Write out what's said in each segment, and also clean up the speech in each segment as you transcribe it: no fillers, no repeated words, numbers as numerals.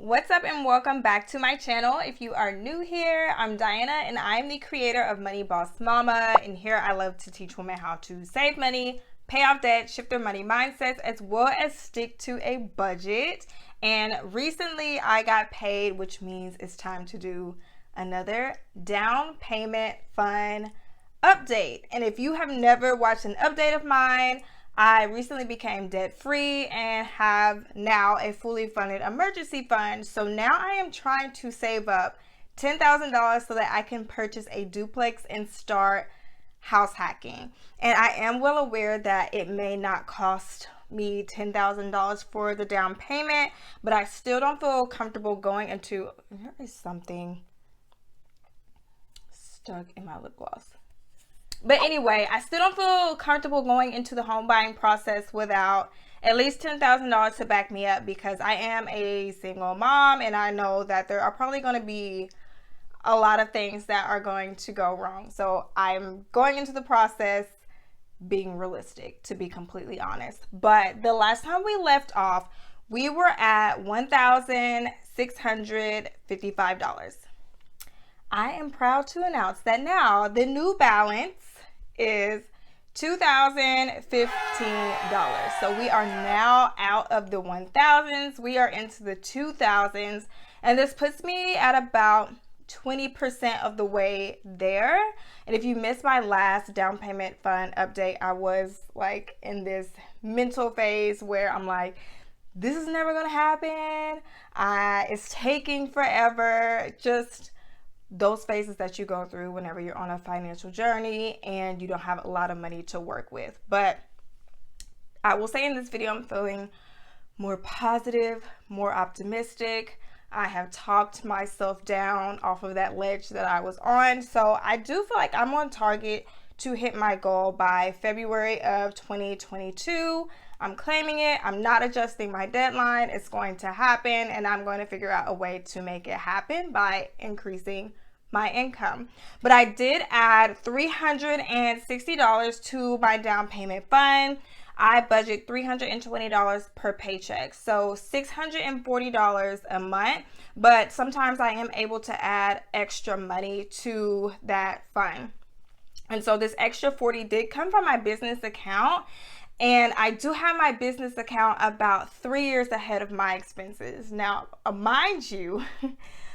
What's up and welcome back to my channel. If you are new here, I'm Diana and I'm the creator of Money Boss Mama, and here I love to teach women how to save money, pay off debt, shift their money mindsets, as well as stick to a budget. And recently I got paid, which means it's time to do another down payment fund update. And if you have never watched an update of mine, I recently became debt free and have now a fully funded emergency fund. So now I am trying to save up $10,000 so that I can purchase a duplex and start house hacking. And I am well aware that it may not cost me $10,000 for the down payment, but I still don't feel comfortable going into, there is something stuck in my lip gloss. But anyway, I still don't feel comfortable going into the home buying process without at least $10,000 to back me up, because I am a single mom and I know that there are probably going to be a lot of things that are going to go wrong. So I'm going into the process being realistic, to be completely honest. But the last time we left off, we were at $1,655. I am proud to announce that now the new balance is $2,015. So we are now out of the 1,000s. We are into the 2,000s, and this puts me at about 20% of the way there. And if you missed my last down payment fund update, I was like in this mental phase where I'm like, this is never gonna happen. It's taking forever. Just those phases that you go through whenever you're on a financial journey and you don't have a lot of money to work with. But I will say in this video, I'm feeling more positive, more optimistic. I have talked myself down off of that ledge that I was on. So I do feel like I'm on target to hit my goal by February of 2022. I'm claiming it. I'm not adjusting my deadline. It's going to happen, and I'm going to figure out a way to make it happen by increasing my income. But I did add $360 to my down payment fund. I budget $320 per paycheck, so $640 a month. But sometimes I am able to add extra money to that fund. And so this extra 40 did come from my business account. And I do have my business account about 3 years ahead of my expenses. Now, mind you,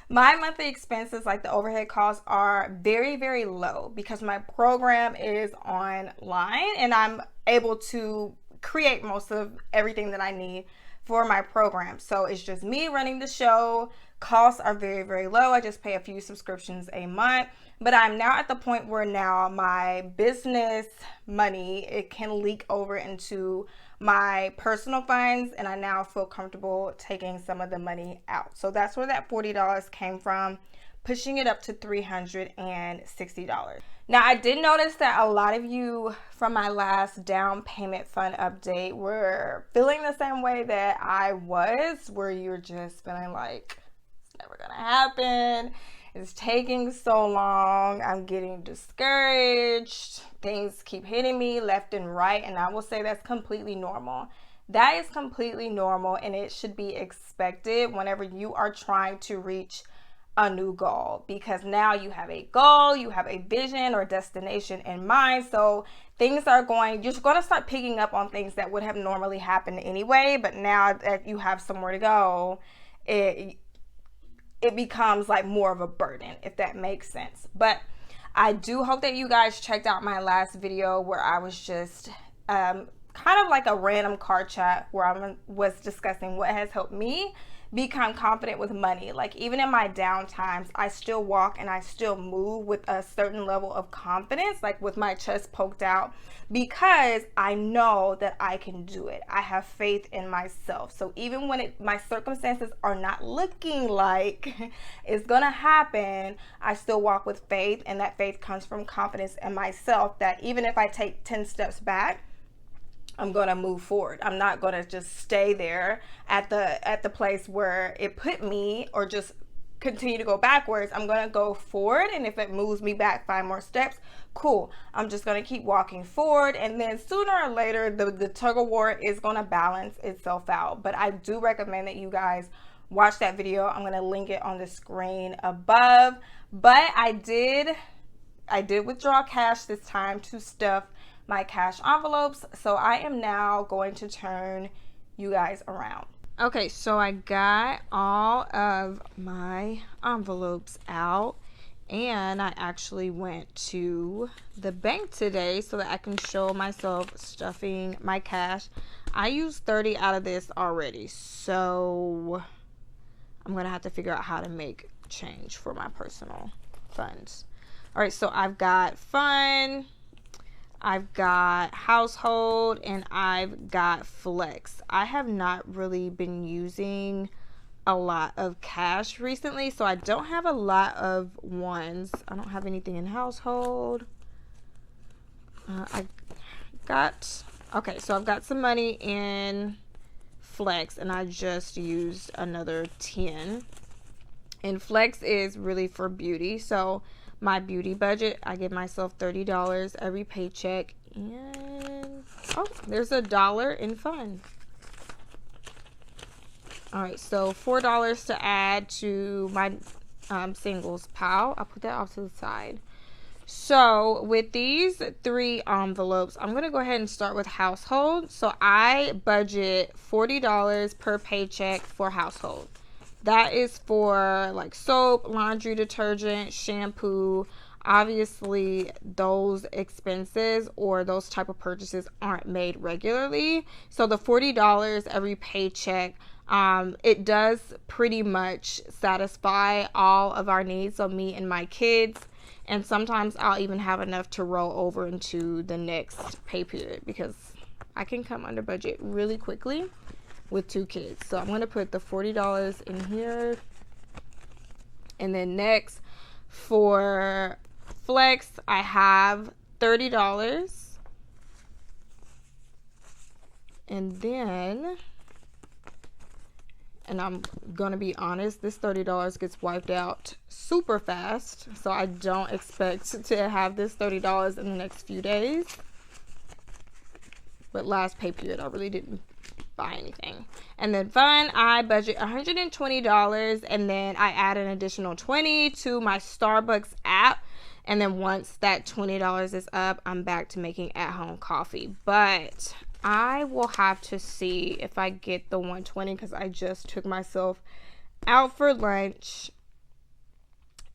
my monthly expenses, like the overhead costs, are very, very low because my program is online and I'm able to create most of everything that I need for my program. So it's just me running the show. Costs are very, very low. I just pay a few subscriptions a month. But I'm now at the point where now my business money, it can leak over into my personal funds, and I now feel comfortable taking some of the money out. So that's where that $40 came from, pushing it up to $360. Now, I did notice that a lot of you from my last down payment fund update were feeling the same way that I was, where you're just feeling like it's never gonna happen. It's taking so long. I'm getting discouraged. Things keep hitting me left and right. And I will say that's completely normal. That is completely normal, and it should be expected whenever you are trying to reach a new goal, because now you have a goal, you have a vision or destination in mind. So things are going, you're going to start picking up on things that would have normally happened anyway. But now that you have somewhere to go, it becomes like more of a burden, if that makes sense. But I do hope that you guys checked out my last video where I was just kind of like a random car chat where I was discussing what has helped me become confident with money. Like, even in my down times, I still walk and I still move with a certain level of confidence, like with my chest poked out, because I know that I can do it. I have faith in myself. So even when my circumstances are not looking like it's gonna happen, I still walk with faith, and that faith comes from confidence in myself, that even if I take 10 steps back, I'm going to move forward. I'm not going to just stay there at the place where it put me, or just continue to go backwards. I'm going to go forward, and if it moves me back 5 more steps, cool. I'm just going to keep walking forward, and then sooner or later the tug of war is going to balance itself out. But I do recommend that you guys watch that video. I'm going to link it on the screen above. But I did withdraw cash this time to stuff my cash envelopes. So I am now going to turn you guys around. Okay, so I got all of my envelopes out, and I actually went to the bank today so that I can show myself stuffing my cash. I used 30 out of this already, so I'm gonna have to figure out how to make change for my personal funds. All right, so I've got fun, I've got household, and I've got flex. I have not really been using a lot of cash recently, so I don't have a lot of ones. I don't have anything in household. Okay, so I've got some money in flex, and I just used another 10. And flex is really for beauty, so my beauty budget, I give myself $30 every paycheck, and oh, there's $1 in fun. All right, so $4 to add to my singles pile. I'll put that off to the side. So with these 3 envelopes, I'm gonna go ahead and start with household. So I budget $40 per paycheck for household. That is for like soap, laundry detergent, shampoo. Obviously, those expenses or those type of purchases aren't made regularly. So the $40 every paycheck, it does pretty much satisfy all of our needs, so me and my kids. And sometimes I'll even have enough to roll over into the next pay period because I can come under budget really quickly with 2 kids. So I'm going to put the $40 in here. And then next for flex, I have $30. And then, and I'm going to be honest, this $30 gets wiped out super fast. So I don't expect to have this $30 in the next few days. But last pay period, I really didn't buy anything. And then fun, I budget $120, and then I add an additional $20 to my Starbucks app. And then once that $20 is up, I'm back to making at-home coffee. But I will have to see if I get the $120 because I just took myself out for lunch.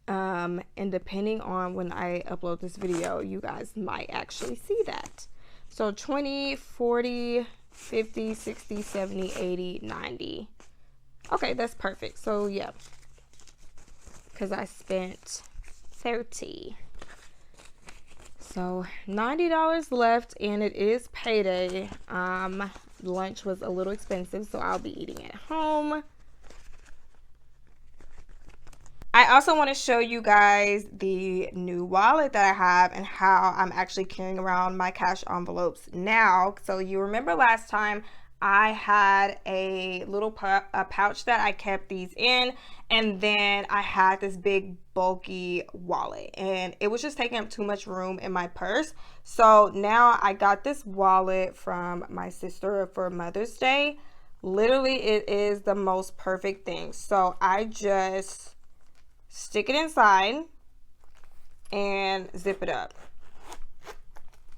And depending on when I upload this video, you guys might actually see that. So 20, 40, 50, 60, 70, 80, 90. Okay, that's perfect. So yeah, because I spent 30. So $90 left, and it is payday. Lunch was a little expensive, so I'll be eating at home. I also want to show you guys the new wallet that I have and how I'm actually carrying around my cash envelopes now. So you remember last time I had a little pouch that I kept these in, and then I had this big bulky wallet, and it was just taking up too much room in my purse. So now I got this wallet from my sister for Mother's Day. Literally, it is the most perfect thing. So I just stick it inside and zip it up.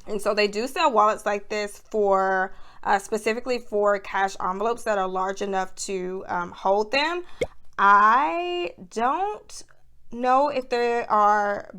And so they do sell wallets like this for specifically for cash envelopes that are large enough to hold them. I don't know if there are,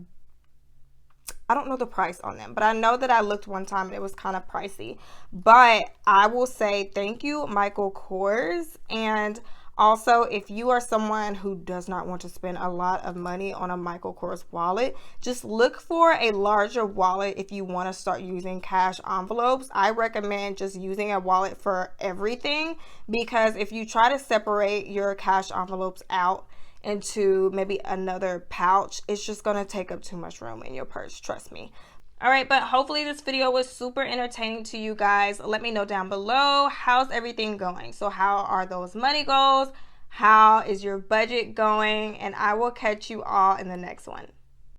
I don't know the price on them, but I know that I looked one time and it was kind of pricey. But I will say thank you, Michael Kors. And also, if you are someone who does not want to spend a lot of money on a Michael Kors wallet, just look for a larger wallet if you want to start using cash envelopes. I recommend just using a wallet for everything, because if you try to separate your cash envelopes out into maybe another pouch, it's just going to take up too much room in your purse, trust me. All right, but hopefully this video was super entertaining to you guys. Let me know down below, how's everything going? So how are those money goals? How is your budget going? And I will catch you all in the next one.